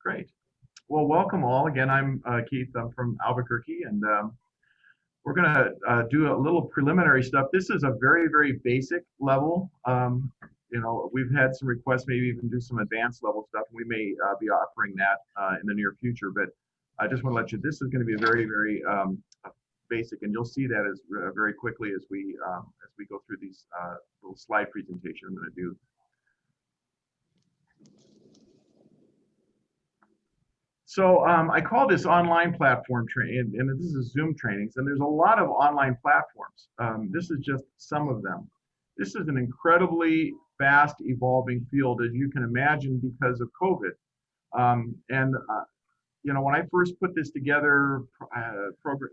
Great. Well, welcome all. Again, I'm Keith. I'm from Albuquerque, and we're going to do a little preliminary stuff. This is a very, very basic level. We've had some requests, maybe even do some advanced level stuff. We may be offering that in the near future, but I just want to let you. This is going to be very, very basic, and you'll see that as very quickly as we go through these little slide presentation I'm going to do. So I call this online platform training, and this is Zoom trainings, and there's a lot of online platforms. This is just some of them. This is an incredibly fast evolving field, as you can imagine, because of COVID. When I first put this together, program,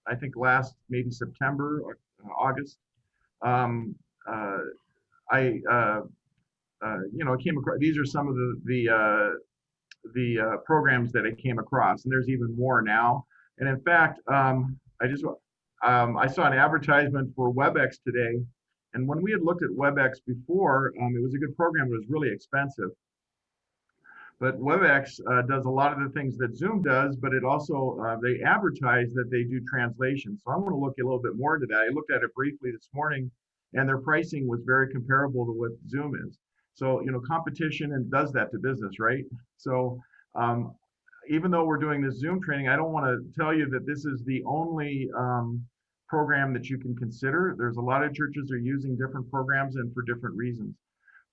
I think last maybe September or August, um, uh, I came across, these are some of the programs that I came across, and there's even more now. And in fact, I saw an advertisement for WebEx today, and when we had looked at WebEx before, it was a good program, but it was really expensive. But WebEx does a lot of the things that Zoom does, but it also they advertise that they do translation. So I'm going to look a little bit more into that. I looked at it briefly this morning, and their pricing was very comparable to what Zoom is. So, competition and does that to business, right? So, even though we're doing this Zoom training, I don't want to tell you that this is the only program that you can consider. There's a lot of churches are using different programs and for different reasons.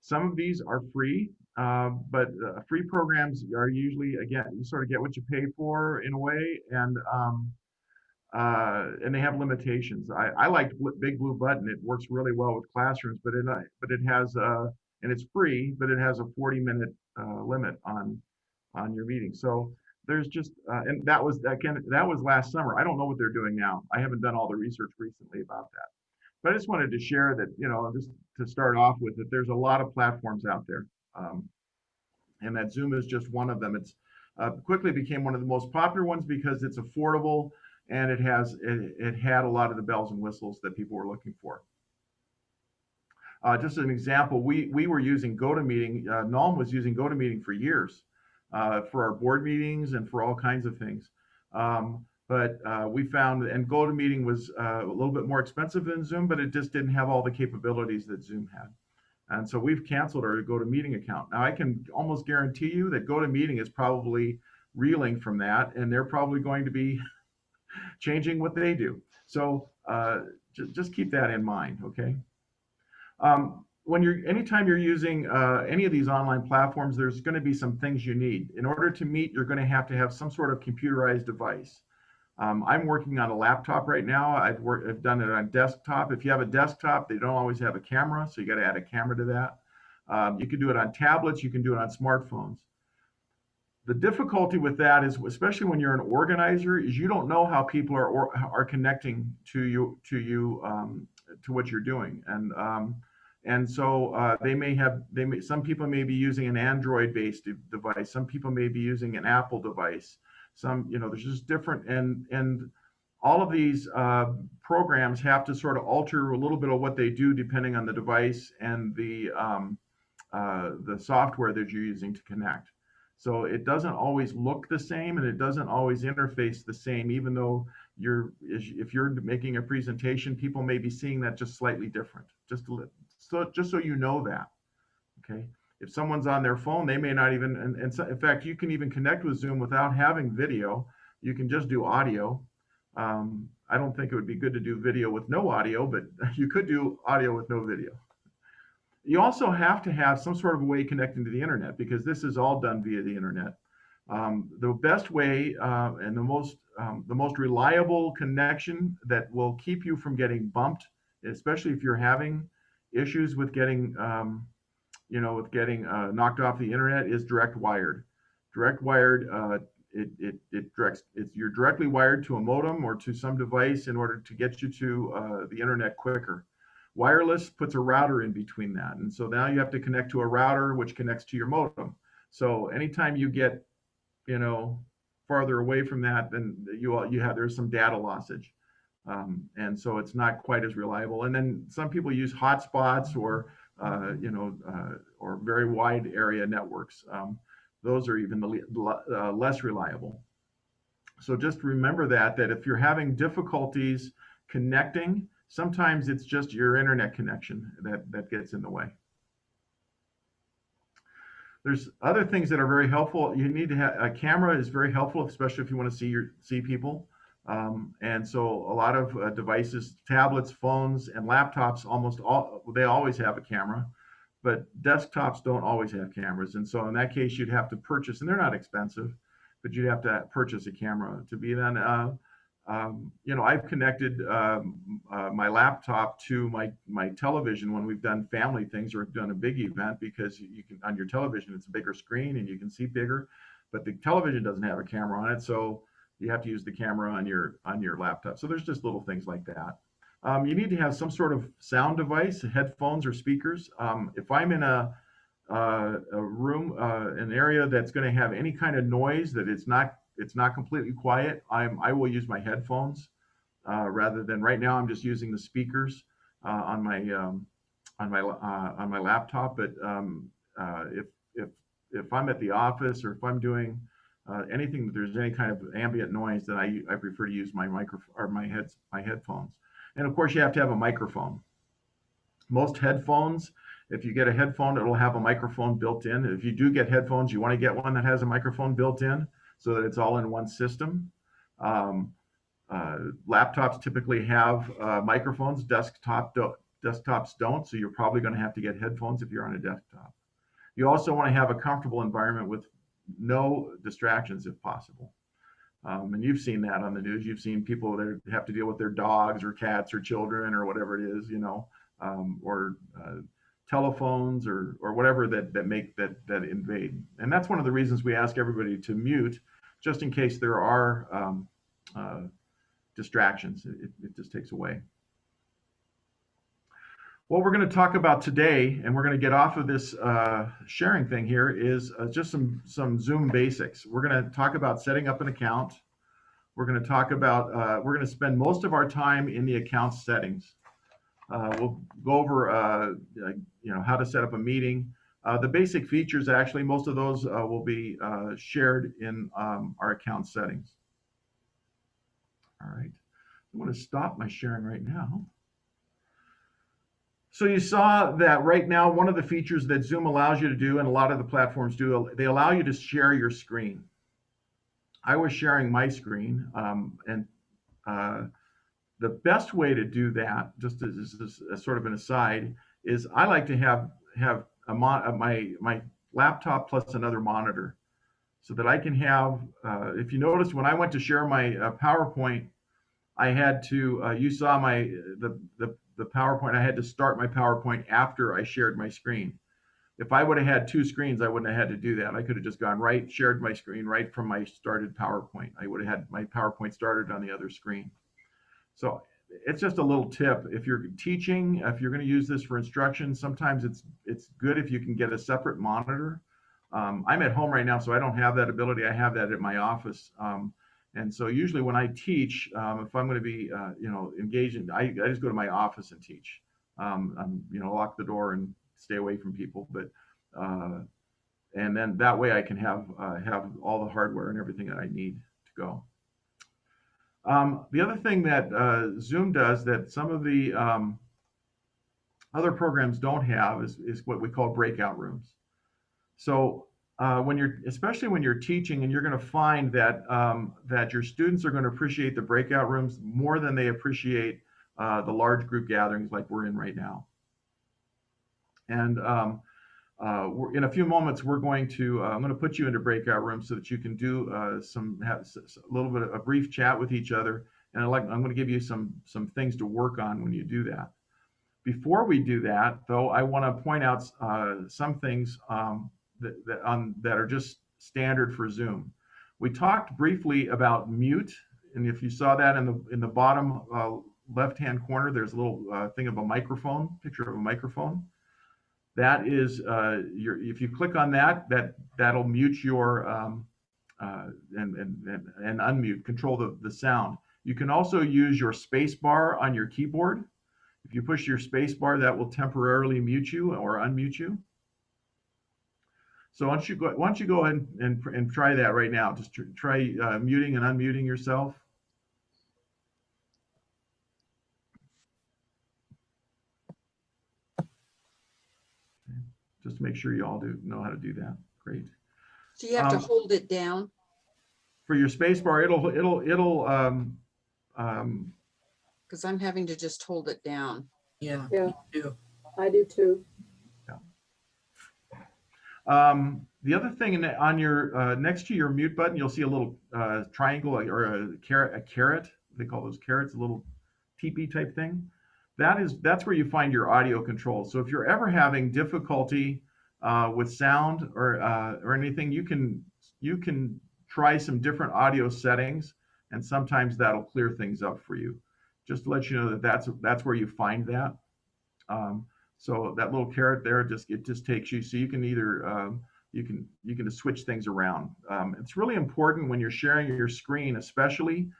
Some of these are free, but free programs are usually, again, you sort of get what you pay for in a way, and they have limitations. I like Big Blue Button. It works really well with classrooms, but it has and it's free, but it has a 40-minute limit on your meeting. So there's just and that was last summer. I don't know what they're doing now. I haven't done all the research recently about that. But I just wanted to share that, just to start off with, that there's a lot of platforms out there, and that Zoom is just one of them. It's quickly became one of the most popular ones because it's affordable and it had a lot of the bells and whistles that people were looking for. Just as an example, we were using GoToMeeting. Nalm was using GoToMeeting for years for our board meetings and for all kinds of things. But we found, and GoToMeeting was a little bit more expensive than Zoom, but it just didn't have all the capabilities that Zoom had. And so we've canceled our GoToMeeting account. Now I can almost guarantee you that GoToMeeting is probably reeling from that, and they're probably going to be changing what they do. So just keep that in mind, okay? Anytime you're using any of these online platforms, there's going to be some things you need. In order to meet, you're going to have some sort of computerized device. I'm working on a laptop right now. I've done it on desktop. If you have a desktop, they don't always have a camera, so you got to add a camera to that. You can do it on tablets. You can do it on smartphones. The difficulty with that is, especially when you're an organizer, is you don't know how people are connecting to what you're doing, and so some people may be using an Android-based device. Some people may be using an Apple device. There's just different, and all of these programs have to sort of alter a little bit of what they do depending on the device and the software that you're using to connect. So it doesn't always look the same, and it doesn't always interface the same, even though if you're making a presentation, people may be seeing that just slightly different. Just so you know that, okay? If someone's on their phone, they may not even, and so, in fact, you can even connect with Zoom without having video. You can just do audio. I don't think it would be good to do video with no audio, but you could do audio with no video. You also have to have some sort of a way connecting to the internet, because this is all done via the internet. The best way and the most reliable connection that will keep you from getting bumped, especially if you're having issues with getting knocked off the internet, is direct wired. Direct wired, you're directly wired to a modem or to some device in order to get you to the internet quicker. Wireless puts a router in between that, and so now you have to connect to a router which connects to your modem. So anytime you get farther away from that, then there's some data lossage, and so it's not quite as reliable. And then some people use hotspots or very wide area networks. those are even less reliable. So just remember that if you're having difficulties connecting, sometimes it's just your internet connection that gets in the way. There's other things that are very helpful. You need to have a camera is very helpful, especially if you want to see people. And so a lot of devices, tablets, phones, and laptops, they always have a camera, but desktops don't always have cameras. And so in that case, you'd have to purchase, and they're not expensive, but you'd have to purchase a camera to be then. I've connected my laptop to my television when we've done family things or done a big event, because you can, on your television, it's a bigger screen and you can see bigger, but the television doesn't have a camera on it, so you have to use the camera on your laptop. So there's just little things like that. You need to have some sort of sound device, headphones or speakers. If I'm in a room, an area that's going to have any kind of noise that it's not completely quiet, I will use my headphones rather than right now. I'm just using the speakers on my laptop. But if I'm at the office, or if I'm doing anything that there's any kind of ambient noise, then I prefer to use my microphone or my headphones. And of course, you have to have a microphone. Most headphones, if you get a headphone, it'll have a microphone built in. If you do get headphones, you want to get one that has a microphone built in so that it's all in one system. Laptops typically have microphones. Desktops don't, so you're probably going to have to get headphones if you're on a desktop. You also want to have a comfortable environment with no distractions if possible. And you've seen that on the news. You've seen people that have to deal with their dogs or cats or children or whatever it is, or telephones or whatever that invade. And that's one of the reasons we ask everybody to mute, just in case there are distractions. It just takes away. What we're going to talk about today, and we're going to get off of this sharing thing here, is just some Zoom basics. We're going to talk about setting up an account. We're going to talk about, we're going to spend most of our time in the account settings. We'll go over, how to set up a meeting. The basic features, actually, most of those will be shared in our account settings. All right. I'm going to stop my sharing right now. So you saw that right now, one of the features that Zoom allows you to do, and a lot of the platforms do, they allow you to share your screen. I was sharing my screen, and the best way to do that, just as sort of an aside, is I like to have my laptop plus another monitor, so that I can have. If you notice, when I went to share my PowerPoint, I had to. You saw the PowerPoint. I had to start my PowerPoint after I shared my screen. If I would have had two screens, I wouldn't have had to do that. I could have just gone shared my screen right from my started PowerPoint. I would have had my PowerPoint started on the other screen. So it's just a little tip. If you're teaching, if you're going to use this for instruction, sometimes it's good if you can get a separate monitor. I'm at home right now, so I don't have that ability. I have that at my office. And so usually when I teach, if I'm going to be, engaged in, I just go to my office and teach. Lock the door and stay away from people. But and then that way I can have all the hardware and everything that I need to go. The other thing that Zoom does that some of the other programs don't have is what we call breakout rooms. So especially when you're teaching, and you're going to find that that your students are going to appreciate the breakout rooms more than they appreciate the large group gatherings like we're in right now. And in a few moments, I'm going to put you into breakout rooms so that you can do have a little bit of a brief chat with each other. And I'm going to give you some things to work on when you do that. Before we do that, though, I want to point out some things that are just standard for Zoom. We talked briefly about mute, and if you saw that in the bottom left-hand corner, there's a little thing of a microphone, picture of a microphone. That is if you click on that'll mute your and unmute, control the sound. You can also use your space bar on your keyboard. If you push your space bar, that will temporarily mute you or unmute you. So why don't you go ahead and try that right now? Just try muting and unmuting yourself. Just to make sure you all know how to do that. Great. So you have to hold it down. For your space bar, it'll because I'm having to just hold it down. Yeah, Yeah. me too. I do too. The other thing on your next to your mute button, you'll see a little triangle or a carrot. They call those carrots, a little teepee type thing. That's where you find your audio controls. So if you're ever having difficulty with sound or anything, you can try some different audio settings, and sometimes that'll clear things up for you. Just to let you know that's where you find that. So that little carrot there it just takes you. So you can either you can just switch things around. It's really important when you're sharing your screen, especially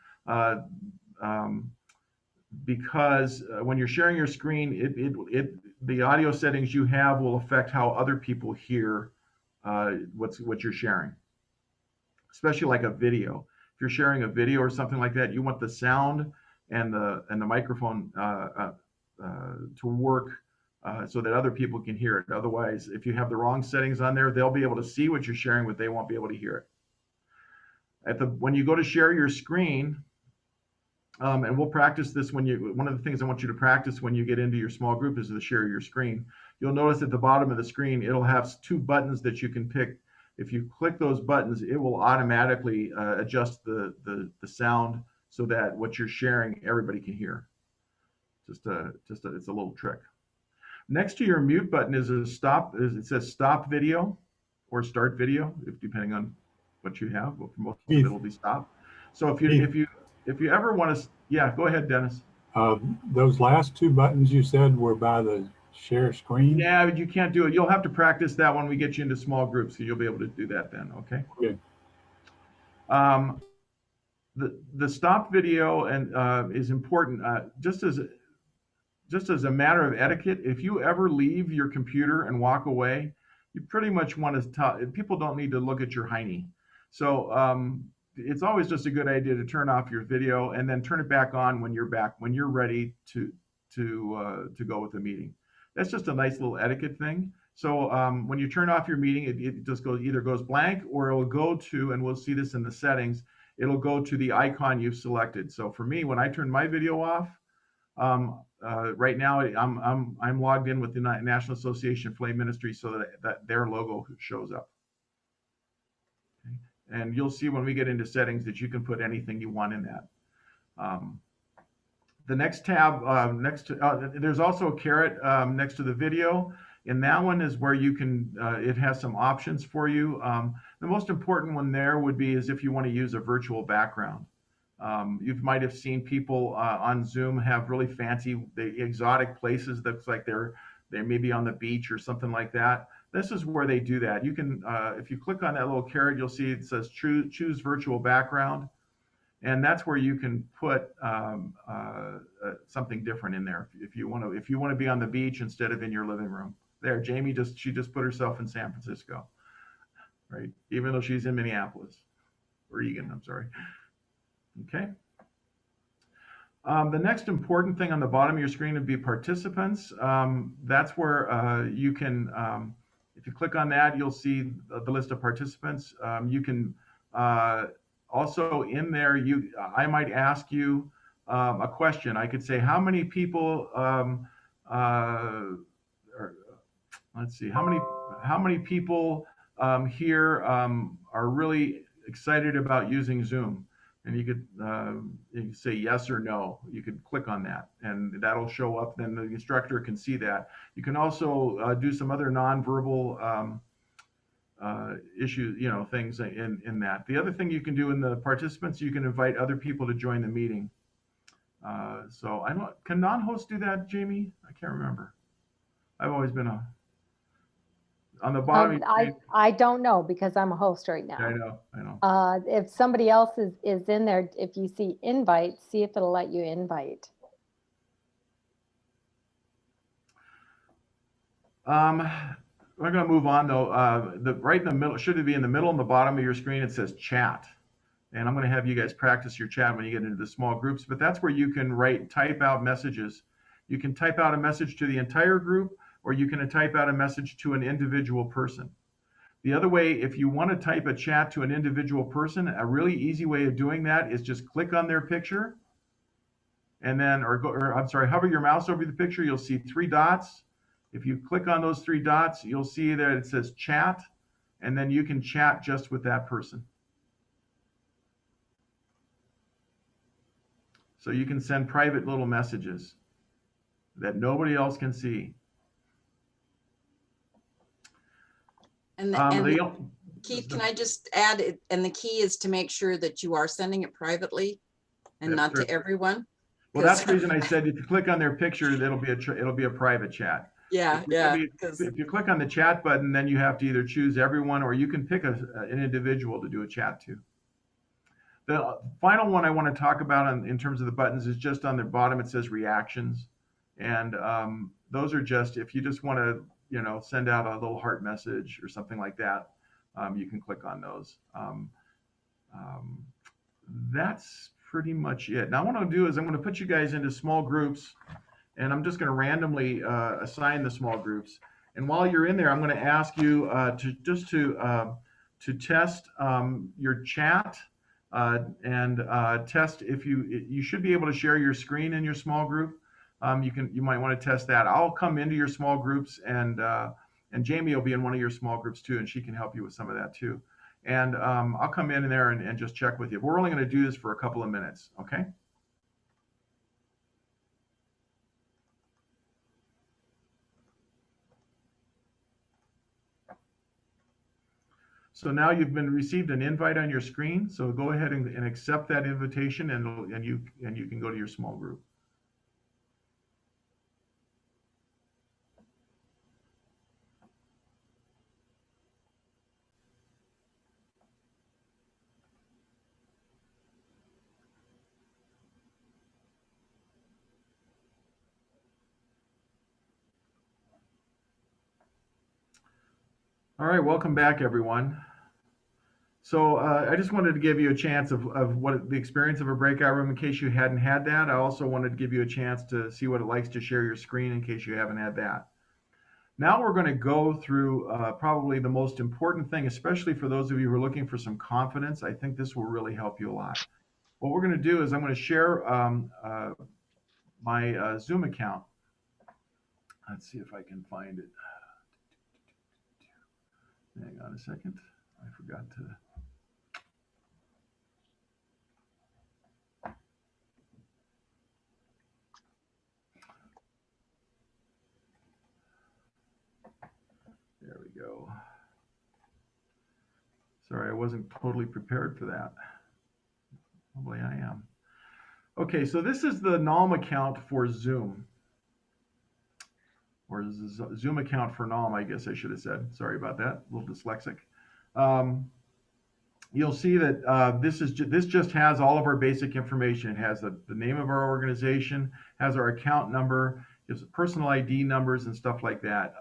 because when you're sharing your screen, the audio settings you have will affect how other people hear what you're sharing. Especially like a video. If you're sharing a video or something like that, you want the sound and the microphone to work so that other people can hear it. Otherwise, if you have the wrong settings on there, they'll be able to see what you're sharing, but they won't be able to hear it. When you go to share your screen, and we'll practice this one of the things I want you to practice when you get into your small group is to share your screen. You'll notice at the bottom of the screen, it'll have two buttons that you can pick. If you click those buttons, it will automatically adjust the sound so that what you're sharing, everybody can hear. It's a little trick. Next to your mute button is it says stop video or start video, depending on what you have. Well, for most of it will be stop. So if you ever want to, yeah, go ahead, Dennis. Those last two buttons you said were by the share screen? Yeah, but you can't do it. You'll have to practice that when we get you into small groups, so you'll be able to do that then, okay? Okay. The stop video is important. Just as a matter of etiquette, if you ever leave your computer and walk away, you pretty much want to people don't need to look at your hiney. So it's always just a good idea to turn off your video and then turn it back on when you're ready to go with the meeting. That's just a nice little etiquette thing. So when you turn off your meeting, it just either goes blank or it will go to, and we'll see this in the settings, it'll go to the icon you've selected. So for me, when I turn my video off, right now I'm logged in with the National Association of Lay Ministry so that their logo shows up. Okay. And you'll see when we get into settings that you can put anything you want in that. The next tab, there's also a carrot next to the video. And that one is where you can, it has some options for you. The most important one there would be is if you want to use a virtual background. You might have seen people on Zoom have really fancy, exotic places that's like they may be on the beach or something like that. This is where they do that. You can, if you click on that little carrot, you'll see it says choose virtual background. And that's where you can put something different in there if you want to be on the beach instead of in your living room. There, Jamie she just put herself in San Francisco, right? Even though she's in Minneapolis or Egan, I'm sorry. Okay. The next important thing on the bottom of your screen would be participants. That's where you can, if you click on that, you'll see the list of participants. You can also in there, I might ask you a question. I could say, how many people, let's see, how many people here are really excited about using Zoom? And you could say yes or no. You could click on that, and that'll show up. Then the instructor can see that. You can also do some other nonverbal issues, things in that. The other thing you can do in the participants, you can invite other people to join the meeting. So I don't. Can non-hosts do that, Jamie? I can't remember. I've always been on the bottom. I don't know because I'm a host right now. I know. If somebody else is in there, if you see invite, see if it'll let you invite. we're going to move on though. Right in the middle, should it be in the middle and the bottom of your screen? It says chat. And I'm going to have you guys practice your chat when you get into the small groups, but that's where you can type out messages. You can type out a message to the entire group, or you can type out a message to an individual person. The other way, if you want to type a chat to an individual person, a really easy way of doing that is just click on their picture and then, hover your mouse over the picture. You'll see 3 dots. If you click on those 3 dots, you'll see that it says chat, and then you can chat just with that person. So you can send private little messages that nobody else can see. And Keith, can I just add it? And the key is to make sure that you are sending it privately and not to everyone. Well, that's the reason I said if you click on their picture, it'll be a private chat. Yeah, If you click on the chat button, then you have to either choose everyone, or you can pick an individual to do a chat to. The final one I want to talk about in terms of the buttons is just on the bottom. It says reactions, and those are just if you just want to send out a little heart message or something like that, you can click on those. That's pretty much it. Now what I'm going to do is I'm going to put you guys into small groups, and I'm just going to randomly assign the small groups. And while you're in there, I'm going to ask you to test your chat. And test if you should be able to share your screen in your small group. You might want to test that. I'll come into your small groups, and Jamie will be in one of your small groups too, and she can help you with some of that too. And I'll come in there and just check with you. We're only going to do this for a couple of minutes, okay? So now you've received an invite on your screen. So go ahead and accept that invitation, and you can go to your small group. All right, welcome back, everyone. So I just wanted to give you a chance of what the experience of a breakout room in case you hadn't had that. I also wanted to give you a chance to see what it likes to share your screen in case you haven't had that. Now we're going to go through probably the most important thing, especially for those of you who are looking for some confidence. I think this will really help you a lot. What we're going to do is I'm going to share my Zoom account. Let's see if I can find it. Hang on a second. I forgot to. There we go. Sorry, I wasn't totally prepared for that. Probably I am. Okay, so this is the NALM account for Zoom. Or Zoom account for NALM, I guess I should have said. Sorry about that, a little dyslexic. You'll see that this just has all of our basic information. It has the name of our organization, has our account number, gives personal ID numbers and stuff like that.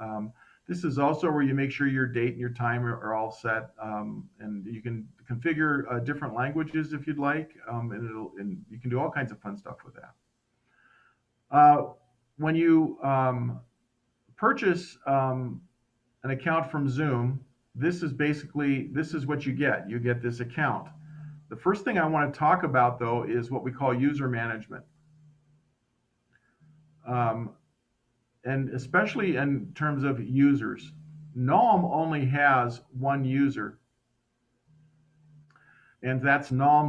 This is also where you make sure your date and your time are all set, and you can configure different languages if you'd like, and you can do all kinds of fun stuff with that. When you purchase an account from Zoom, this is what you get. You get this account. The first thing I want to talk about, though, is what we call user management. And especially in terms of users. NALM only has one user, and that's nalm.org.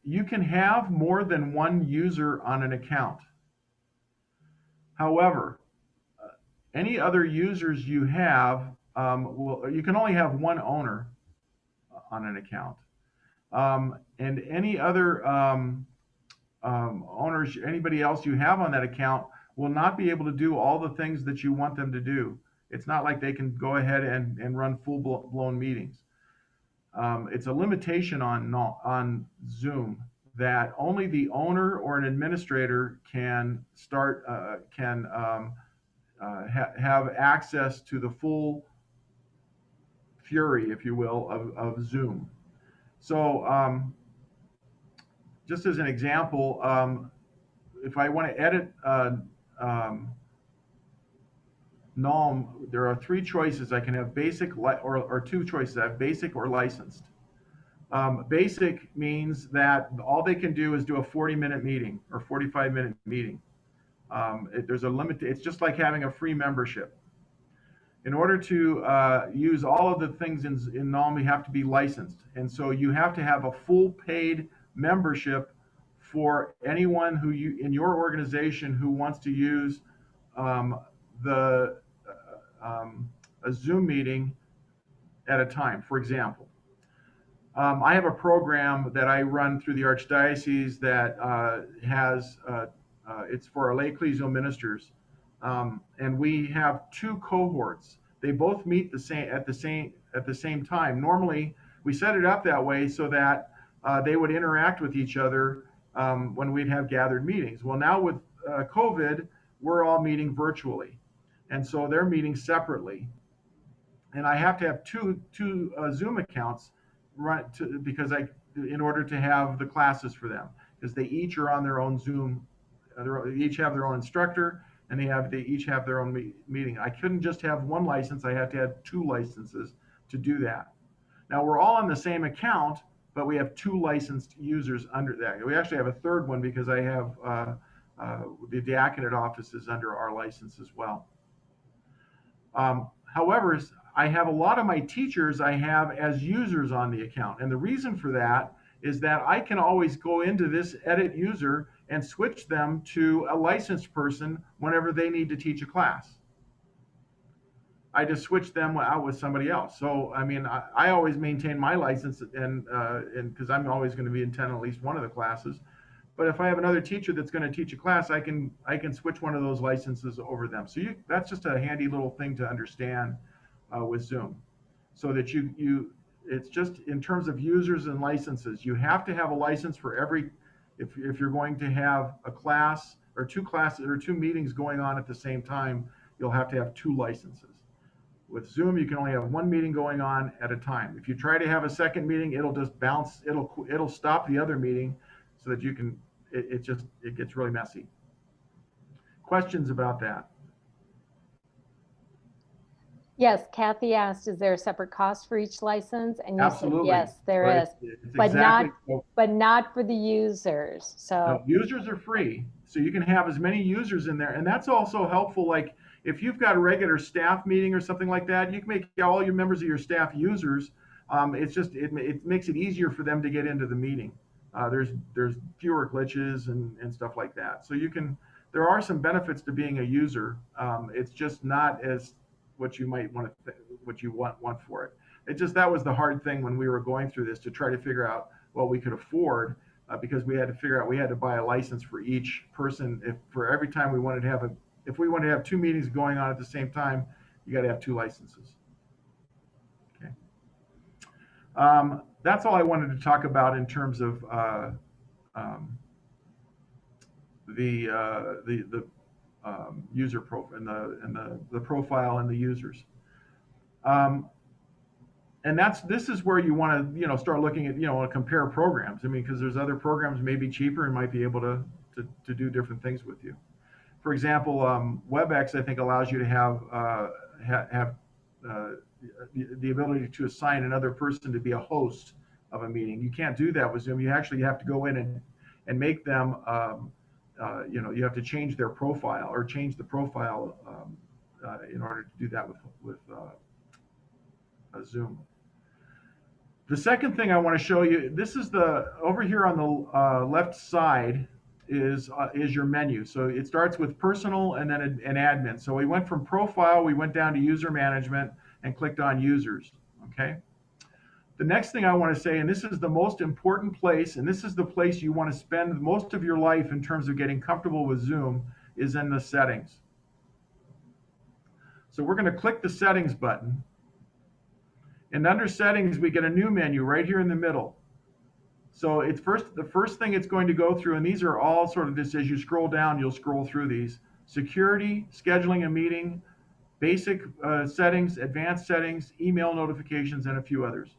You can have more than one user on an account. However, any other users you have, you can only have one owner on an account. And any other owners, anybody else you have on that account will not be able to do all the things that you want them to do. It's not like they can go ahead and run full-blown meetings. It's a limitation on Zoom that only the owner or an administrator can have access to the full fury, if you will, of Zoom. So just as an example, if I want to edit Nalm, there are three choices. I can have basic or two choices. I have basic or licensed. Basic means that all they can do is do a 40-minute meeting or 45-minute meeting. There's a limit. It's just like having a free membership. In order to use all of the things in Nalm, you have to be licensed. And so you have to have a full paid membership for anyone who in your organization who wants to use a Zoom meeting at a time. For example, I have a program that I run through the Archdiocese that has it's for our lay ecclesial ministers, and we have two cohorts. They both meet at the same time. Normally, we set it up that way so that they would interact with each other when we'd have gathered meetings. Well, now with COVID, we're all meeting virtually, and so they're meeting separately. And I have to have two Zoom accounts because in order to have the classes for them, because they each are on their own Zoom. They each have their own instructor, and they each have their own meeting. I couldn't just have one license. I had to have two licenses to do that. Now we're all on the same account, but we have two licensed users under that. We actually have a third one because I have the diaconate office is under our license as well. However, I have a lot of my teachers I have as users on the account. And the reason for that is that I can always go into this edit user and switch them to a licensed person whenever they need to teach a class. I just switch them out with somebody else. So, I mean, I always maintain my license and because I'm always going to be attending at least one of the classes. But if I have another teacher that's going to teach a class, I can switch one of those licenses over them. So that's just a handy little thing to understand with Zoom, so that it's just in terms of users and licenses. You have to have a license for every, if you're going to have a class or two classes or two meetings going on at the same time, you'll have to have two licenses. With Zoom, you can only have one meeting going on at a time. If you try to have a second meeting, it'll just bounce. It'll stop the other meeting, so that you can. It gets really messy. Questions about that? Yes, Kathy asked, is there a separate cost for each license? And you Absolutely. said, yes, there is, but not for the users. So no, users are free. So you can have as many users in there. And that's also helpful. Like if you've got a regular staff meeting or something like that, you can make all your members of your staff users. It makes it easier for them to get into the meeting. There's fewer glitches and stuff like that. So there are some benefits to being a user. It's just not as what you might want to what you want for it. That was the hard thing when we were going through this, to try to figure out what we could afford, because we had to figure out we had to buy a license for each person. For every time we wanted to have if we wanted to have two meetings going on at the same time, you got to have two licenses. Okay. That's all I wanted to talk about in terms of the user profile and the profile and the users. And this is where you want to start looking at compare programs. I mean, because there's other programs maybe cheaper and might be able to do different things with you. For example, WebEx I think allows you to have the ability to assign another person to be a host of a meeting. You can't do that with Zoom. You actually have to go in and make them. You have to change their profile or change the profile in order to do that with Zoom. The second thing I want to show you, this is over here on the left side is your menu. So it starts with personal and then an admin. So we went from profile, we went down to user management and clicked on users. Okay. The next thing I want to say, and this is the most important place, and this is the place you want to spend most of your life in terms of getting comfortable with Zoom, is in the settings. So we're going to click the settings button. And under settings, we get a new menu right here in the middle. So the first thing it's going to go through, and these are all sort of just as you scroll down, you'll scroll through these. security, scheduling a meeting, basic settings, advanced settings, email notifications, and a few others.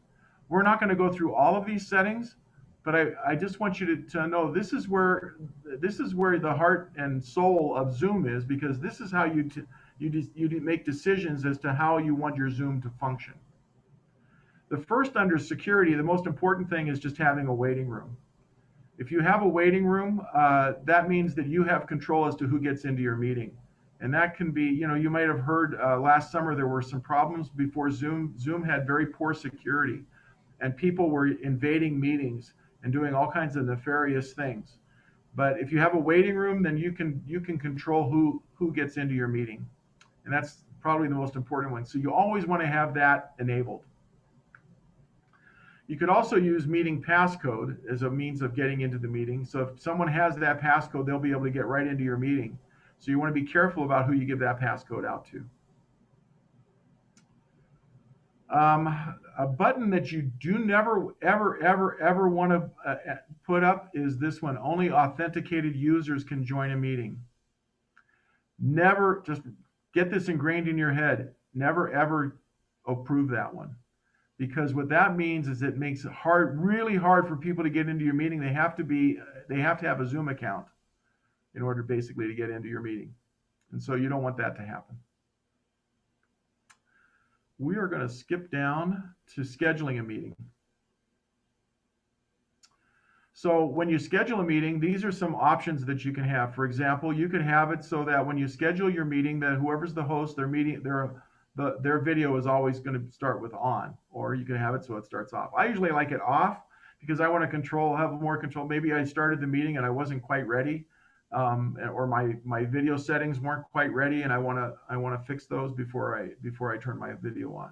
We're not going to go through all of these settings, but I just want you to know this is where the heart and soul of Zoom is, because this is how you make decisions as to how you want your Zoom to function. The first, under security, the most important thing is just having a waiting room. If you have a waiting room, that means that you have control as to who gets into your meeting. And that can be, you might have heard last summer there were some problems before Zoom. Zoom had very poor security, and people were invading meetings and doing all kinds of nefarious things. But if you have a waiting room, then you can control who gets into your meeting. And that's probably the most important one. So you always want to have that enabled. You could also use meeting passcode as a means of getting into the meeting. So if someone has that passcode, they'll be able to get right into your meeting. So you want to be careful about who you give that passcode out to. A button that you do never, ever want to put up is this one: only authenticated users can join a meeting. Never, just get this ingrained in your head, never ever approve that one. Because what that means is it makes it really hard for people to get into your meeting. They have to have a Zoom account in order basically to get into your meeting. And so you don't want that to happen. We are going to skip down to scheduling a meeting. So when you schedule a meeting, these are some options that you can have. For example, you can have it so that when you schedule your meeting, that whoever's the host, their video is always going to start with on, or you can have it so it starts off. I usually like it off because I want to have more control. Maybe I started the meeting and I wasn't quite ready, or my video settings weren't quite ready, and I want to fix those before I turn my video on.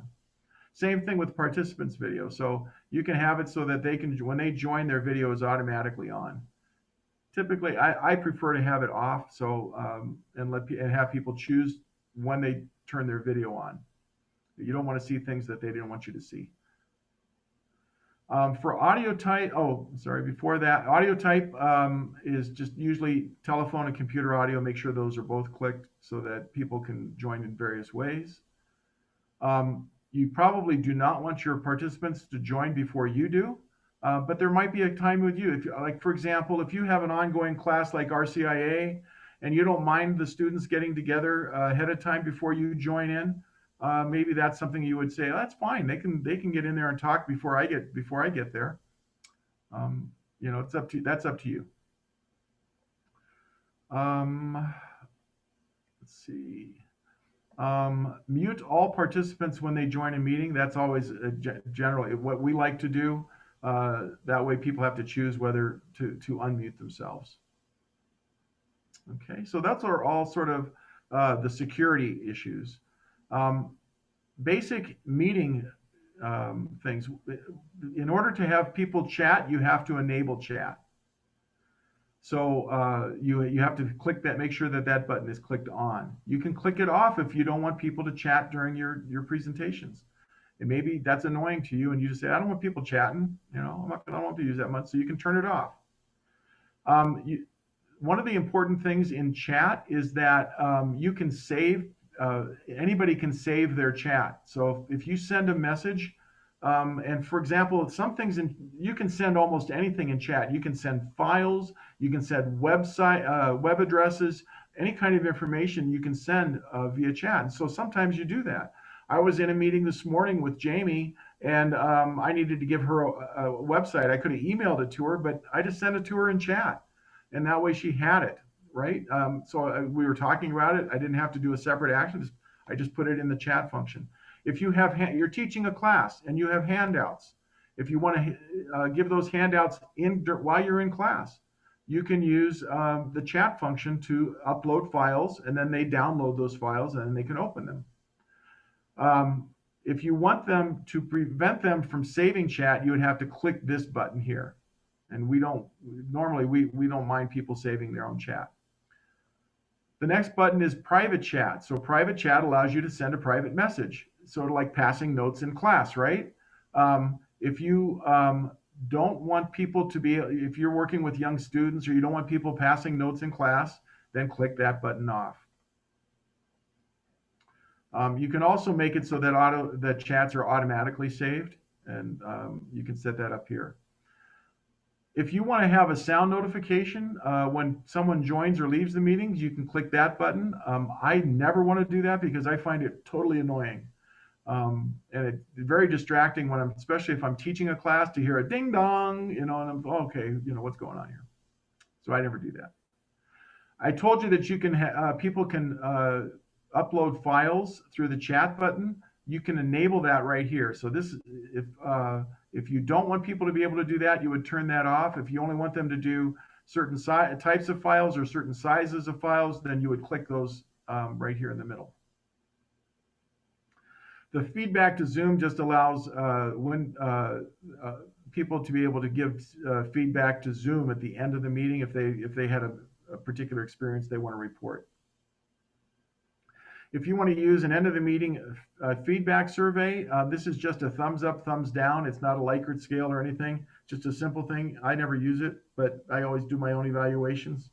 Same thing with participants' video. So you can have it so that they can, when they join, their video is automatically on. Typically, I prefer to have it off, so and have people choose when they turn their video on. You don't want to see things that they didn't want you to see. For audio type, before that, audio type is just usually telephone and computer audio. Make sure those are both clicked so that people can join in various ways. You probably do not want your participants to join before you do, but there might be a time with you. Like, for example, if you have an ongoing class like RCIA, and you don't mind the students getting together ahead of time before you join in, maybe that's something you would say, oh, that's fine. They can get in there and talk before I get there. It's up to you. That's up to you. Let's see. Mute all participants when they join a meeting. That's always generally what we like to do. That way people have to choose whether to unmute themselves. Okay, so that's all sort of the security issues. Basic meeting things. In order to have people chat, you have to enable chat. So you have to click that, make sure that button is clicked on. You can click it off if you don't want people to chat during your presentations. And maybe that's annoying to you, and you just say, I don't want people chatting. I don't want to use that much, so you can turn it off. One of the important things in chat is that you can save, anybody can save their chat. So if you send a message, and for example, some things you can send almost anything in chat. You can send files, you can send web addresses, any kind of information you can send via chat. And so sometimes you do that. I was in a meeting this morning with Jamie, and I needed to give her a website. I could have emailed it to her, but I just sent it to her in chat. And that way she had it, right? So we were talking about it. I didn't have to do a separate action. I just put it in the chat function. If you're teaching a class and you have handouts, if you want to give those handouts while you're in class, you can use the chat function to upload files, and then they download those files and then they can open them. If you want them to prevent them from saving chat, you would have to click this button here. And we don't mind people saving their own chat. The next button is private chat. So private chat allows you to send a private message, sort of like passing notes in class, right? If you don't want people to be, if you're working with young students or you don't want people passing notes in class, then click that button off. You can also make it so that chats are automatically saved, and you can set that up here. If you want to have a sound notification when someone joins or leaves the meetings, you can click that button. I never want to do that because I find it totally annoying. And it's very distracting when especially if I'm teaching a class, to hear a ding dong, and I'm, okay, what's going on here? So I never do that. I told you that you can people can upload files through the chat button. You can enable that right here. So this, if you don't want people to be able to do that, you would turn that off. If you only want them to do certain types of files or certain sizes of files, then you would click those right here in the middle. The feedback to Zoom just allows people to be able to give feedback to Zoom at the end of the meeting if they had a particular experience they want to report. If you want to use an end of the meeting feedback survey, this is just a thumbs up, thumbs down. It's not a Likert scale or anything, just a simple thing. I never use it, but I always do my own evaluations.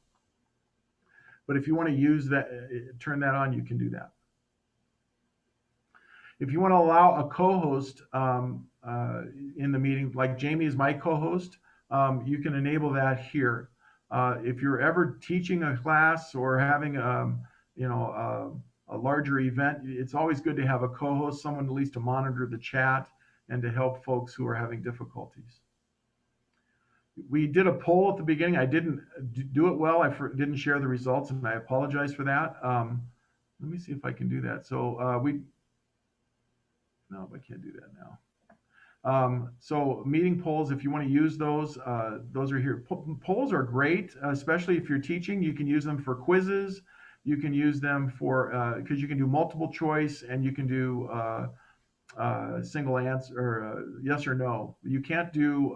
But if you want to use that, turn that on, you can do that. If you want to allow a co-host in the meeting, like Jamie is my co-host, you can enable that here. If you're ever teaching a class or having a larger event, it's always good to have a co-host, someone at least to monitor the chat and to help folks who are having difficulties. We did a poll at the beginning. I didn't do it well. I didn't share the results, and I apologize for that. Let me see if I can do that. So no, I can't do that now. So meeting polls, if you want to use those are here. Polls are great, especially if you're teaching. You can use them for quizzes. You can use them for, because you can do multiple choice and you can do single answer or yes or no. You can't do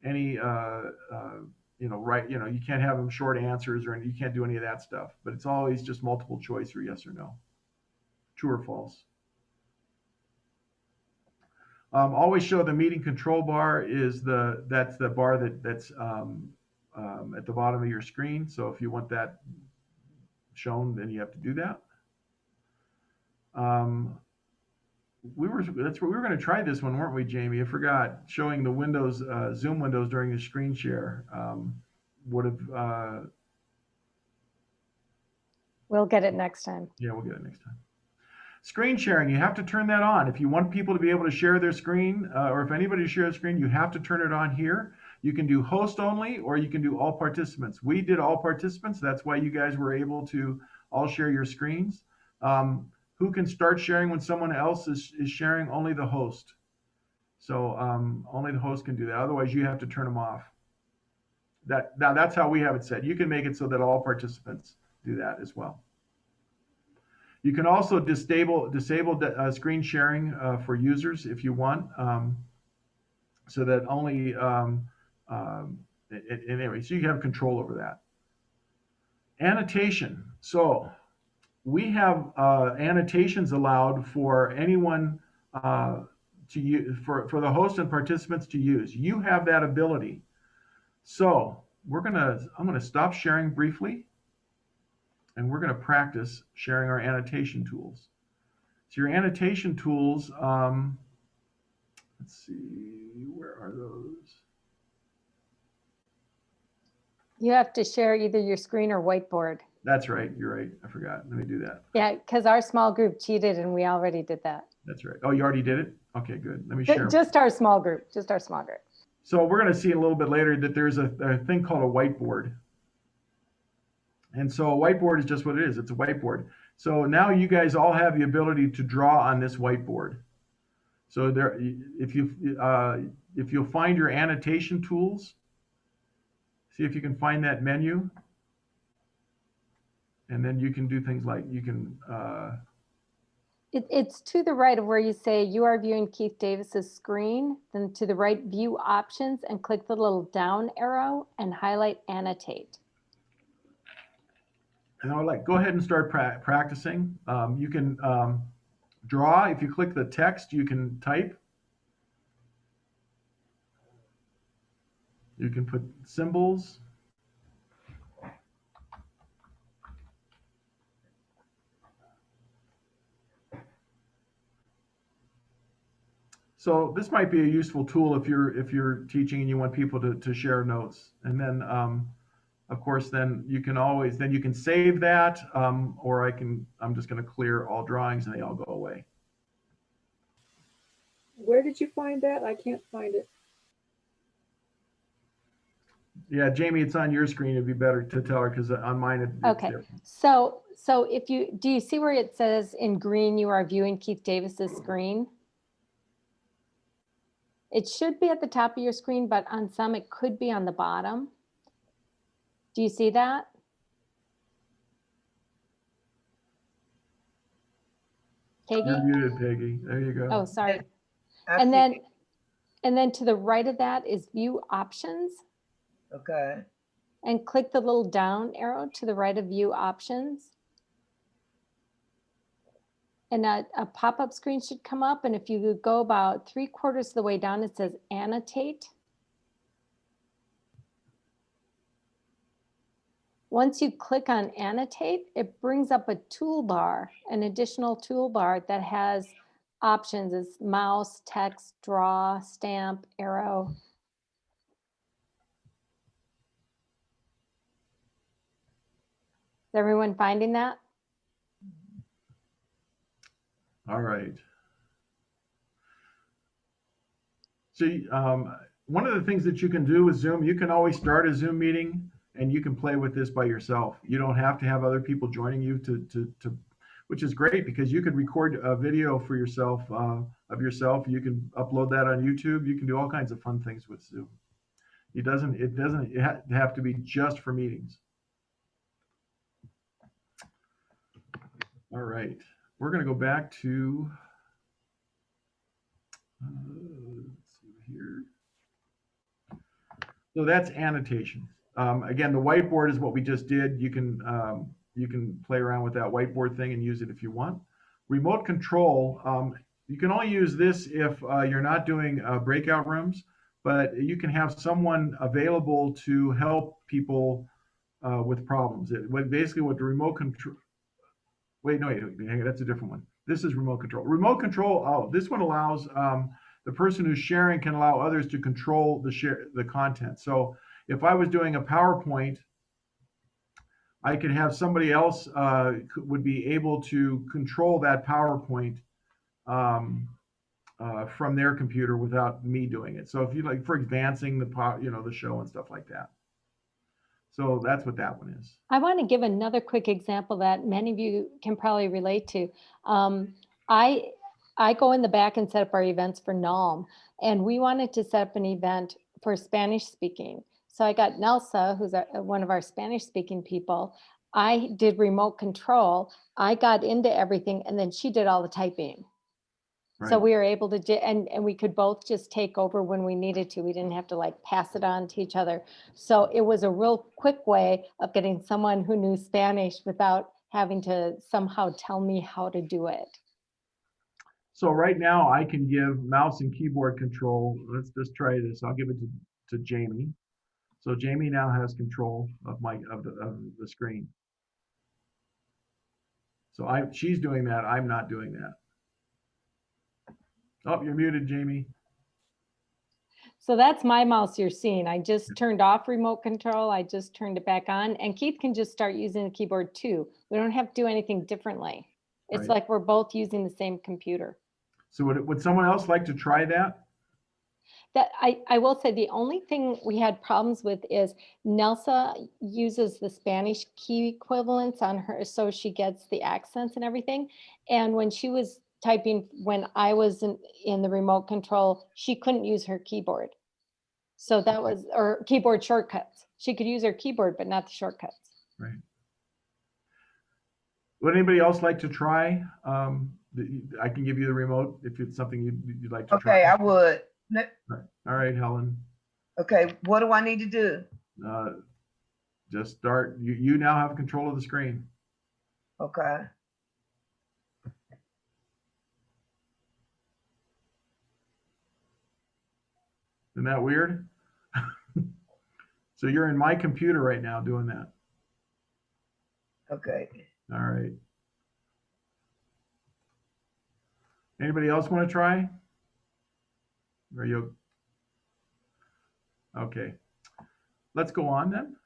any, you can't have them short answers or you can't do any of that stuff, but it's always just multiple choice or yes or no, true or false. Always show the meeting control bar is that's the bar that's at the bottom of your screen. So if you want that shown, then you have to do that. We were going to try this one, weren't we, Jamie? I forgot showing the windows, Zoom windows during the screen share. Would have. We'll get it next time. Yeah, we'll get it next time. Screen sharing, you have to turn that on. If you want people to be able to share their screen, or if anybody shares a screen, you have to turn it on here. You can do host only, or you can do all participants. We did all participants. That's why you guys were able to all share your screens. Who can start sharing when someone else is sharing? Only the host. So only the host can do that. Otherwise, you have to turn them off. Now that's how we have it set. You can make it so that all participants do that as well. You can also disable screen sharing for users if you want, so that only, anyway, so you have control over that. Annotation. So we have annotations allowed for anyone to use, for the host and participants to use. You have that ability. So I'm gonna stop sharing briefly. And we're going to practice sharing our annotation tools. So your annotation tools, let's see, where are those? You have to share either your screen or whiteboard. That's right, you're right, I forgot, let me do that. Yeah, because our small group cheated and we already did that. That's right, oh, you already did it? Okay, good, let me share. Just our small group, just our small group. So we're going to see a little bit later that there's a thing called a whiteboard. And so a whiteboard is just what it is. It's a whiteboard. So now you guys all have the ability to draw on this whiteboard. So there, if you'll find your annotation tools, see if you can find that menu. And then you can do things like you can. It's to the right of where you say you are viewing Keith Davis's screen. Then to the right, view options, and click the little down arrow and highlight annotate. And I would like, go ahead and start practicing. You can draw. If you click the text, you can type. You can put symbols. So this might be a useful tool if you're teaching and you want people to share notes. And then of course then you can save that, or I'm just going to clear all drawings and they all go away. Where did you find that? I can't find it. Yeah, Jamie, it's on your screen. It'd be better to tell her because on mine it's Okay, different. so do you see where it says in green, you are viewing Keith Davis's screen? It should be at the top of your screen, but on some it could be on the bottom. Do you see that? You're Peggy? muted, Peggy. There you go. Oh, sorry. I And see. then to the right of that is view options, Okay. and click the little down arrow to the right of view options. And a pop-up screen should come up. And if you go about 3/4 of the way down, it says annotate. Once you click on annotate, it brings up a toolbar, an additional toolbar that has options as mouse, text, draw, stamp, arrow. Is everyone finding that? All right. So one of the things that you can do with Zoom, you can always start a Zoom meeting and you can play with this by yourself. You don't have to have other people joining you which is great because you can record a video for yourself of yourself. You can upload that on YouTube. You can do all kinds of fun things with Zoom. It doesn't have to be just for meetings. All right, we're going to go back to let's see here. So that's annotation. Again, the whiteboard is what we just did. You can play around with that whiteboard thing and use it if you want. Remote control, you can only use this if you're not doing breakout rooms, but you can have someone available to help people with problems. Basically what the remote control, wait, no, that's a different one. This is remote control. Remote control, oh, this one allows the person who's sharing can allow others to control the content. So if I was doing a PowerPoint, I could have somebody else would be able to control that PowerPoint from their computer without me doing it. So if you like for advancing the show and stuff like that. So that's what that one is. I want to give another quick example that many of you can probably relate to. I go in the back and set up our events for NALM, and we wanted to set up an event for Spanish speaking. So I got Nelsa, who's one of our Spanish speaking people. I did remote control. I got into everything, and then she did all the typing. Right. So we were able to, and we could both just take over when we needed to. We didn't have to like pass it on to each other. So it was a real quick way of getting someone who knew Spanish without having to somehow tell me how to do it. So right now I can give mouse and keyboard control. Let's just try this. I'll give it to Jamie. So Jamie now has control of the screen. So she's doing that. I'm not doing that. Oh, you're muted, Jamie. So that's my mouse you're seeing. I just turned off remote control. I just turned it back on, and Keith can just start using the keyboard too. We don't have to do anything differently. It's Right. like we're both using the same computer. So would someone else like to try that? That I will say the only thing we had problems with is Nelsa uses the Spanish key equivalents on her, so she gets the accents and everything. And when she was typing, when I was in the remote control, she couldn't use her keyboard. So that was, or keyboard shortcuts. She could use her keyboard, but not the shortcuts. Right. Would anybody else like to try? I can give you the remote if it's something you'd like to try. Okay, I would. All right, Helen. Okay, what do I need to do? Just start. You now have control of the screen. Okay. Isn't that weird? So you're in my computer right now doing that. Okay. All right. Anybody else want to try? Are you okay? Let's go on then.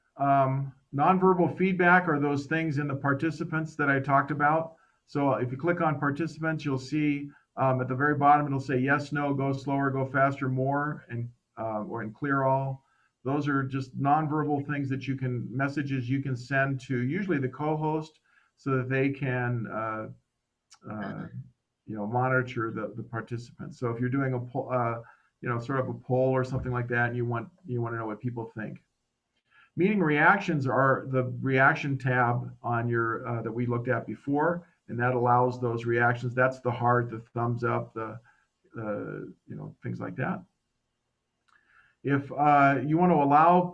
Nonverbal feedback are those things in the participants that I talked about. So if you click on participants, you'll see at the very bottom, it'll say yes, no, go slower, go faster, more, and or in clear all. Those are just nonverbal things that you can, messages you can send to usually the co-host so that they can, monitor the participants. So if you're doing a poll, sort of a poll or something like that, and you want to know what people think. Meeting reactions are the reaction tab on your that we looked at before, and that allows those reactions. That's the heart, the thumbs up, the things like that. If you want to allow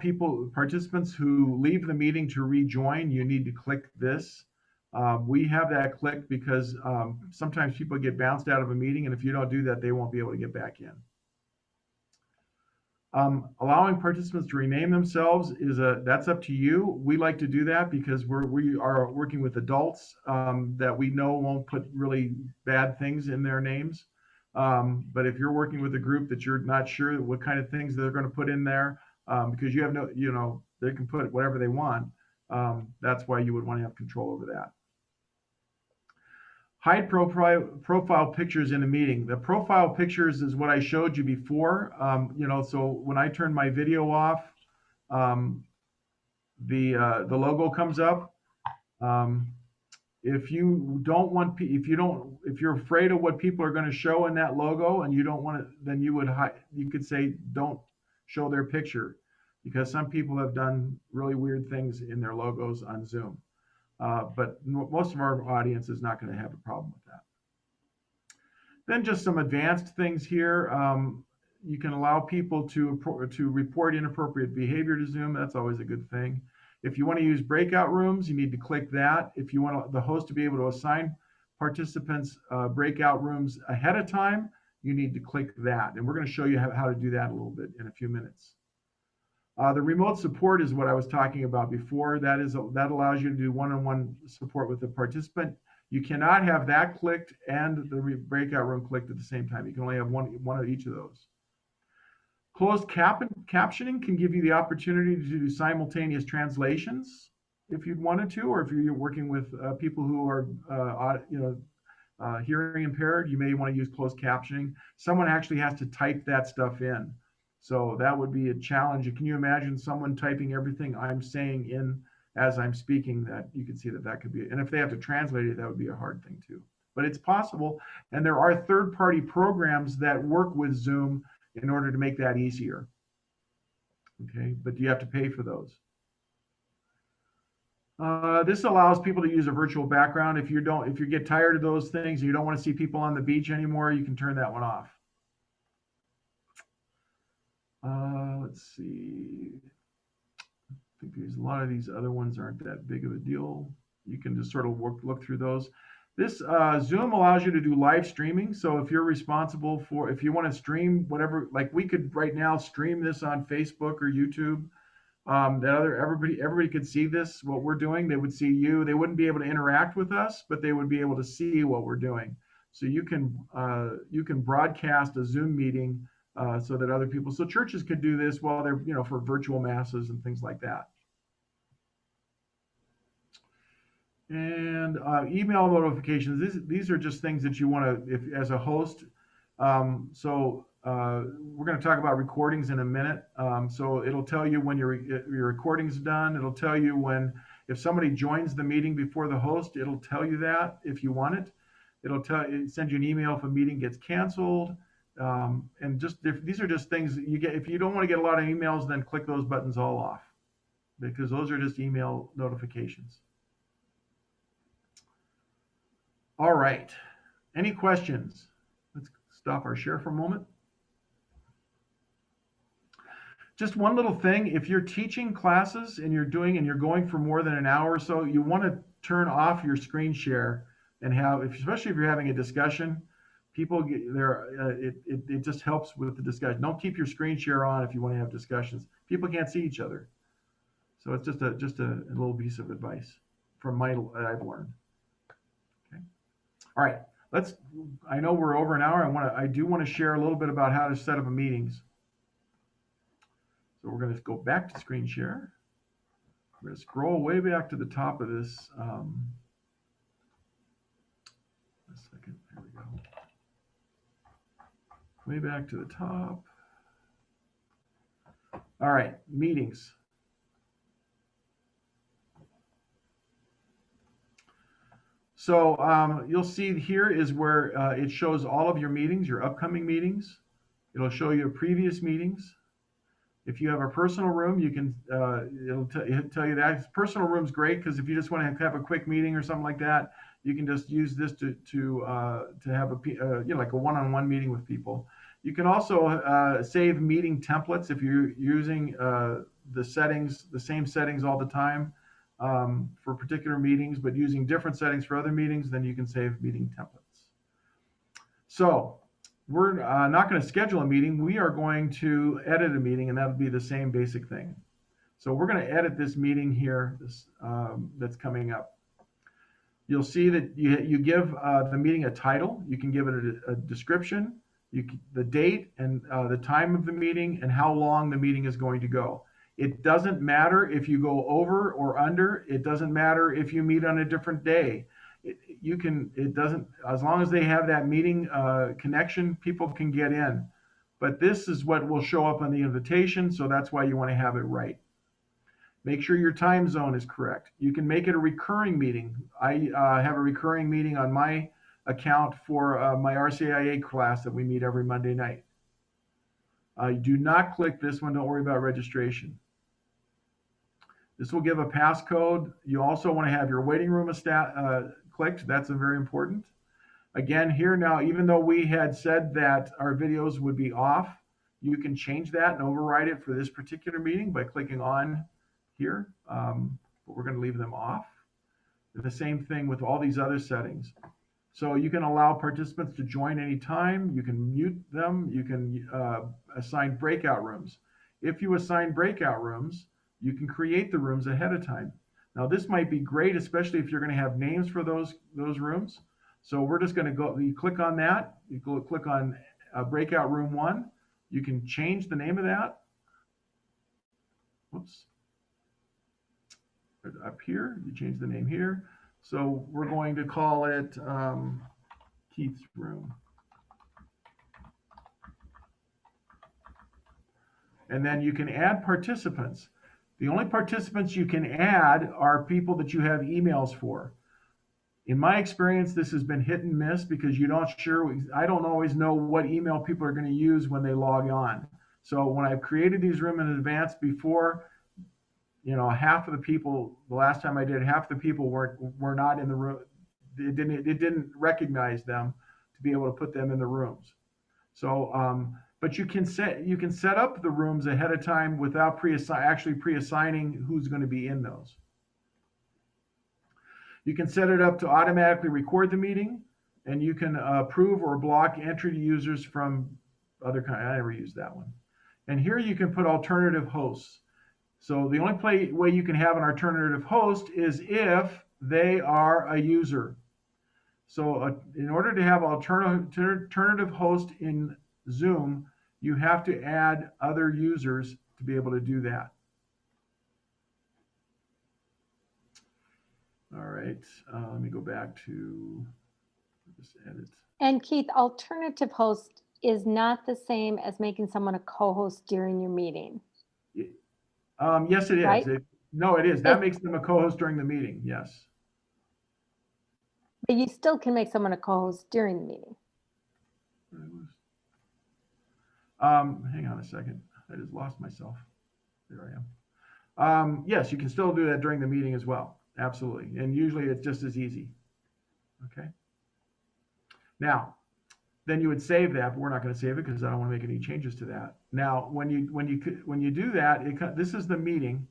participants who leave the meeting to rejoin, you need to click this. We have that clicked because sometimes people get bounced out of a meeting, and if you don't do that, they won't be able to get back in. Allowing participants to rename themselves that's up to you. We like to do that because we are working with adults that we know won't put really bad things in their names. But if you're working with a group that you're not sure what kind of things they're going to put in there, because you have they can put whatever they want. That's why you would want to have control over that. Hide profile pictures in a meeting. The profile pictures is what I showed you before. So when I turn my video off, the logo comes up. If you're afraid of what people are going to show in that logo and you don't want it, then you could say don't show their picture, because some people have done really weird things in their logos on Zoom. But most of our audience is not going to have a problem with that. Then just some advanced things here. You can allow people to report inappropriate behavior to Zoom. That's always a good thing. If you want to use breakout rooms, you need to click that. If you want the host to be able to assign participants breakout rooms ahead of time, you need to click that. And we're going to show you how to do that a little bit in a few minutes. The remote support is what I was talking about before. That allows you to do one-on-one support with the participant. You cannot have that clicked and the breakout room clicked at the same time. You can only have one of each of those. Closed captioning can give you the opportunity to do simultaneous translations if you'd wanted to, or if you're working with people who are hearing impaired, you may want to use closed captioning. Someone actually has to type that stuff in. So that would be a challenge. Can you imagine someone typing everything I'm saying in as I'm speaking? That you can see that could be, and if they have to translate it, that would be a hard thing too. But it's possible, and there are third-party programs that work with Zoom in order to make that easier. Okay, but you have to pay for those. This allows people to use a virtual background. If you get tired of those things and you don't want to see people on the beach anymore, you can turn that one off. Let's see. I think a lot of these other ones aren't that big of a deal. You can just sort of look through those. This Zoom allows you to do live streaming. So if you're responsible if you want to stream whatever, like we could right now stream this on Facebook or YouTube, everybody could see this, what we're doing. They would see you. They wouldn't be able to interact with us, but they would be able to see what we're doing. So you can broadcast a Zoom meeting so that other people, so churches could do this while they're, for virtual masses and things like that. And email notifications. These are just things that you want to, as a host. We're going to talk about recordings in a minute. So it'll tell you when your recording's done. It'll tell you if somebody joins the meeting before the host, it'll tell you that if you want it. It'll send you an email if a meeting gets canceled. And these are just things that you get. If you don't want to get a lot of emails, then click those buttons all off, because those are just email notifications. All right. Any questions? Let's stop our share for a moment. Just one little thing. If you're teaching classes and you're going for more than an hour or so, you want to turn off your screen share and especially if you're having a discussion. People get there. It just helps with the discussion. Don't keep your screen share on if you want to have discussions. People can't see each other. So it's just a little piece of advice from that I've learned. Okay. All right. I know we're over an hour. I do want to share a little bit about how to set up a meetings. So we're going to go back to screen share. We're going to scroll way back to the top of this. A second, there we go. Way back to the top. All right, meetings. So you'll see here is where it shows all of your meetings, your upcoming meetings. It'll show you previous meetings. If you have a personal room, you can it'll tell you that. Personal room's great because if you just want to have a quick meeting or something like that, you can just use this to have a like a one-on-one meeting with people. You can also save meeting templates if you're using the same settings all the time for particular meetings, but using different settings for other meetings, then you can save meeting templates. So we're not going to schedule a meeting. We are going to edit a meeting, and that'll be the same basic thing. So we're going to edit this meeting here that's coming up. You'll see that you give the meeting a title. You can give it a description, the date and the time of the meeting, and how long the meeting is going to go. It doesn't matter if you go over or under. It doesn't matter if you meet on a different day. It doesn't, as long as they have that meeting connection, people can get in. But this is what will show up on the invitation, so that's why you want to have it right. Make sure your time zone is correct. You can make it a recurring meeting. I have a recurring meeting on my account for my RCIA class that we meet every Monday night. Do not click this one. Don't worry about registration. This will give a passcode. You also want to have your waiting room clicked. That's very important. Again, here now, even though we had said that our videos would be off, you can change that and override it for this particular meeting by clicking on here. But we're going to leave them off. The same thing with all these other settings. So you can allow participants to join anytime. You can mute them. You can assign breakout rooms. If you assign breakout rooms, you can create the rooms ahead of time. Now this might be great, especially if you're going to have names for those rooms. So we're just going to go, you click on that, you go click on breakout room 1. You can change the name of that. Whoops. Up here, you change the name here. So we're going to call it Keith's room. And then you can add participants. The only participants you can add are people that you have emails for. In my experience, this has been hit and miss because I don't always know what email people are going to use when they log on. So when I've created these rooms in advance before, half of the people, the last time I did, half the people were not in the room. It didn't recognize them to be able to put them in the rooms. So, but you can set up the rooms ahead of time without pre-assigning who's going to be in those. You can set it up to automatically record the meeting, and you can approve or block entry to users from other kinds. I never used that one. And here you can put alternative hosts. So the only way you can have an alternative host is if they are a user. So in order to have alternative host in Zoom, you have to add other users to be able to do that. All right, let me go back to this edit. And Keith, alternative host is not the same as making someone a co-host during your meeting. Yes, it is. Right? No, it is. That makes them a co-host during the meeting. Yes. But you still can make someone a co-host during the meeting. Hang on a second. I just lost myself. There I am. Yes, you can still do that during the meeting as well. Absolutely. And usually it's just as easy. Okay. Now, then you would save that, but we're not going to save it because I don't want to make any changes to that. Now, when you do that, this is the meeting.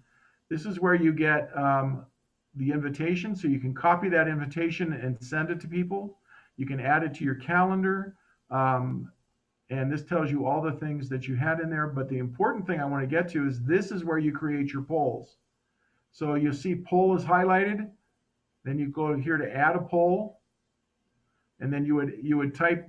This is where you get the invitation, so you can copy that invitation and send it to people. You can add it to your calendar, and this tells you all the things that you had in there. But the important thing I want to get to is this is where you create your polls. So you see poll is highlighted. Then you go here to add a poll. And then you would type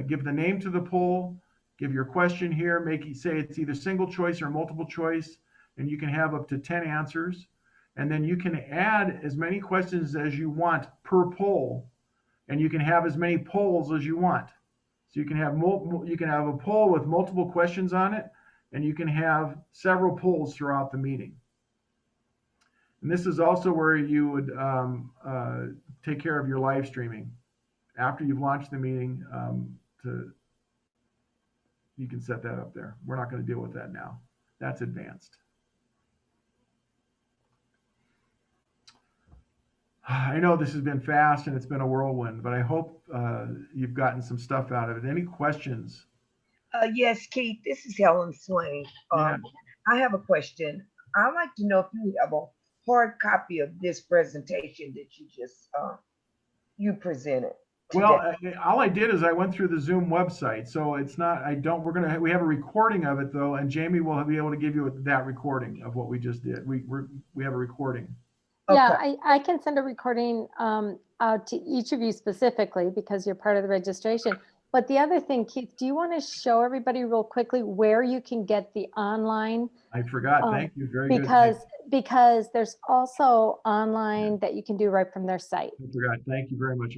give the name to the poll, give your question here, say it's either single choice or multiple choice, and you can have up to 10 answers. And then you can add as many questions as you want per poll, and you can have as many polls as you want. So you can have a poll with multiple questions on it, and you can have several polls throughout the meeting. And this is also where you would take care of your live streaming. After you've launched the meeting, you can set that up there. We're not going to deal with that now. That's advanced. I know this has been fast and it's been a whirlwind, but I hope you've gotten some stuff out of it. Any questions? Yes, Keith, this is Helen Swain. Yeah. I have a question. I'd like to know if you have a hard copy of this presentation that you just you presented. Well, all I did is I went through the Zoom website, so it's not. We have a recording of it though, and Jamie will be able to give you that recording of what we just did. We have a recording. Yeah, Okay. I can send a recording out to each of you specifically because you're part of the registration. But the other thing, Keith, do you want to show everybody real quickly where you can get the online? I forgot. Thank you. Very good. Because there's also online that you can do right from their site. I forgot. Thank you very much.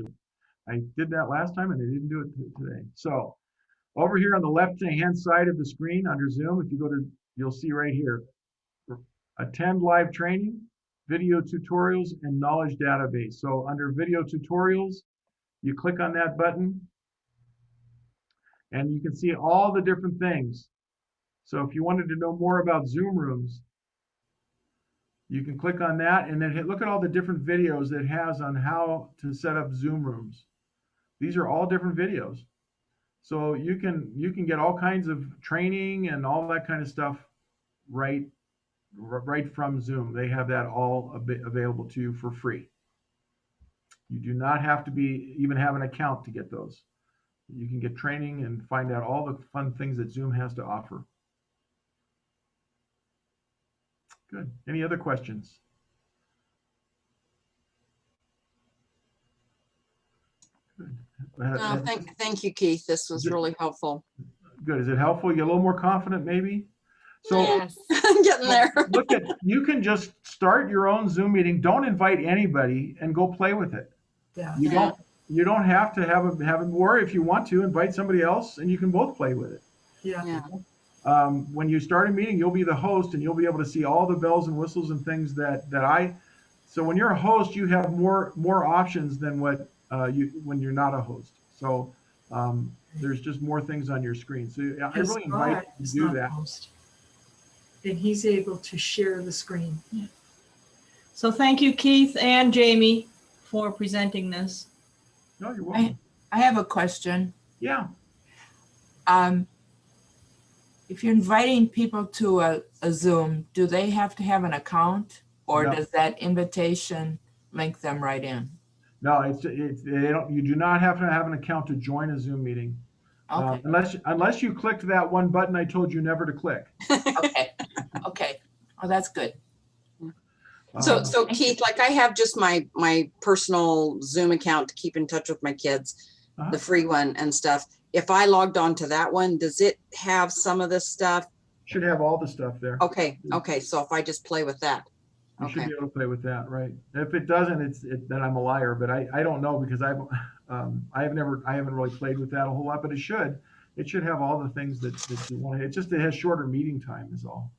I did that last time and I didn't do it today. So over here on the left-hand side of the screen under Zoom, if you go to, you'll see right here, attend live training, video tutorials, and knowledge database. So under video tutorials, you click on that button and you can see all the different things. So if you wanted to know more about Zoom rooms, you can click on that and then look at all the different videos that it has on how to set up Zoom rooms. These are all different videos. So you can get all kinds of training and all that kind of stuff right from Zoom. They have that all available to you for free. You do not have to even have an account to get those. You can get training and find out all the fun things that Zoom has to offer. Good. Any other questions? Good. No, thank you, Keith. This was really helpful. Good. Is it helpful? You get a little more confident, maybe? So Yes. I'm getting there. you can just start your own Zoom meeting. Don't invite anybody and go play with it. Yeah. You don't have to have a or if you want to invite somebody else and you can both play with it. Yeah. When you start a meeting, you'll be the host and you'll be able to see all the bells and whistles and things so when you're a host, you have more options than when you're not a host. So there's just more things on your screen. So I really invite you to do that. Then he's able to share the screen. Yeah. So thank you, Keith and Jamie, for presenting this. No, you're welcome. I have a question. Yeah. If you're inviting people to a Zoom, do they have to have an account, or No. does that invitation link them right in? No, you do not have to have an account to join a Zoom meeting. Okay. Unless you clicked that one button I told you never to click. Okay. Oh, that's good. So Keith, like I have just my personal Zoom account to keep in touch with my kids, the free one and stuff. If I logged on to that one, does it have some of this stuff? Should have all the stuff there. Okay. So if I just play with that. You should be able to play with that, right? If it doesn't, then I'm a liar. But I don't know because I haven't really played with that a whole lot. But it should have all the things that you want. It has shorter meeting time is all.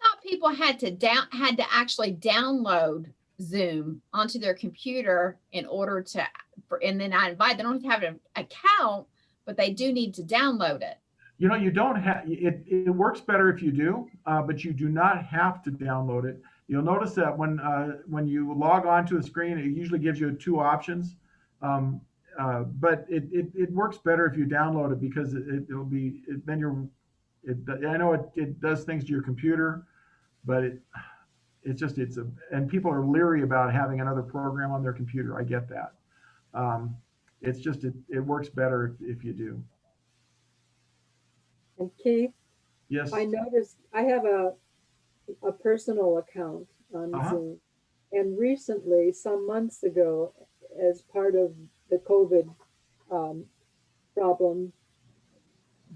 Thought people had to actually download Zoom onto their computer in order to, and then they don't have to have an account, but they do need to download it. You don't have it works better if you do, but you do not have to download it. You'll notice that when you log on to a screen, it usually gives you two options. But it works better if you download it because I know it does things to your computer, but and people are leery about having another program on their computer. I get that. It works better if you do. And Keith, Yes. I noticed I have a personal account on Zoom, and recently, some months ago, as part of the COVID problem,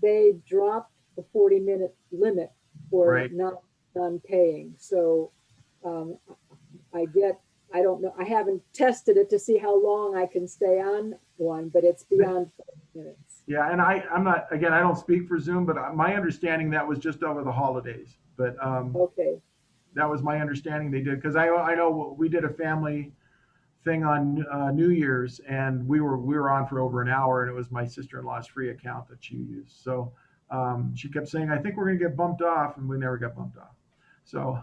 they dropped the 40-minute limit for Right. non-paying. So I don't know, I haven't tested it to see how long I can stay on one, but it's beyond 40 minutes. Yeah, and I'm not, again, I don't speak for Zoom, but my understanding that was just over the holidays. But Okay, that was my understanding they did, because I know we did a family thing on New Year's, and we were on for over an hour, and it was my sister-in-law's free account that she used. So she kept saying, I think we're going to get bumped off, and we never got bumped off. So,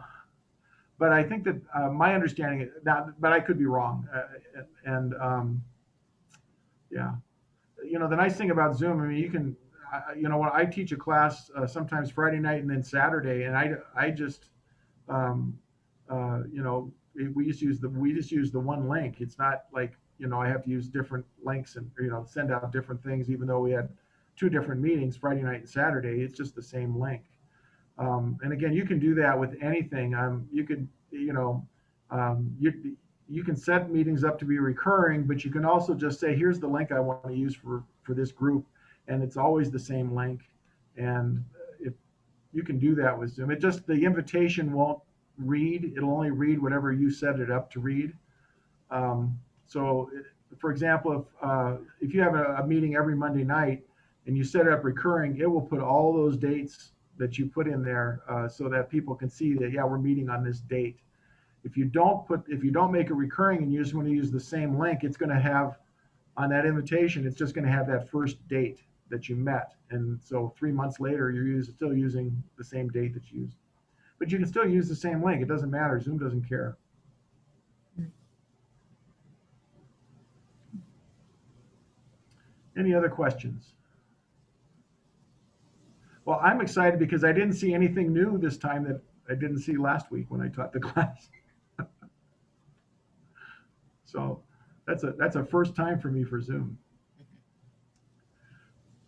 but I think that my understanding, but I could be wrong. Yeah, you know, the nice thing about Zoom, I mean, you can, you know, when I teach a class sometimes Friday night and then Saturday, and I just, you know, we just use the one link. It's not like, you know, I have to use different links and, you know, send out different things, even though we had 2 different meetings, Friday night and Saturday. It's just the same link. And again, you can do that with anything. You could, you know, you can set meetings up to be recurring, but you can also just say, here's the link I want to use for this group. And it's always the same link. And if you can do that with Zoom, the invitation won't read. It'll only read whatever you set it up to read. So for example, if you have a meeting every Monday night and you set it up recurring, it will put all those dates that you put in there so that people can see that, yeah, we're meeting on this date. If you don't make it recurring and you just want to use the same link, it's going to have on that invitation, it's just going to have that first date that you met. And so 3 months later, you're still using the same date that you used. But you can still use the same link. It doesn't matter. Zoom doesn't care. Any other questions? Well, I'm excited because I didn't see anything new this time that I didn't see last week when I taught the class. So that's a first time for me for Zoom.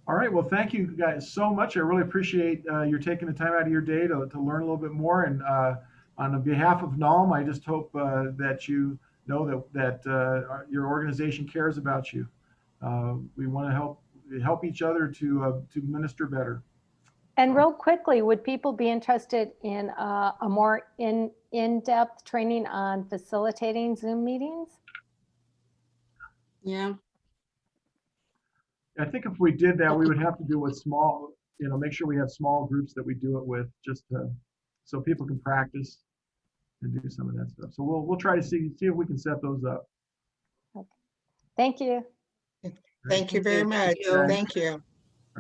All right, well, thank you guys so much. I really appreciate your taking the time out of your day to learn a little bit more. And on behalf of NALM, I just hope that you know that your organization cares about you. We want to help each other to minister better. And real quickly, would people be interested in a more in-depth training on facilitating Zoom meetings? Yeah. I think if we did that, we would have to do it small, you know, make sure we have small groups that we do it with, just so people can practice and do some of that stuff. So we'll try to see if we can set those up. Okay. Thank you. Thank you very much. Thank you.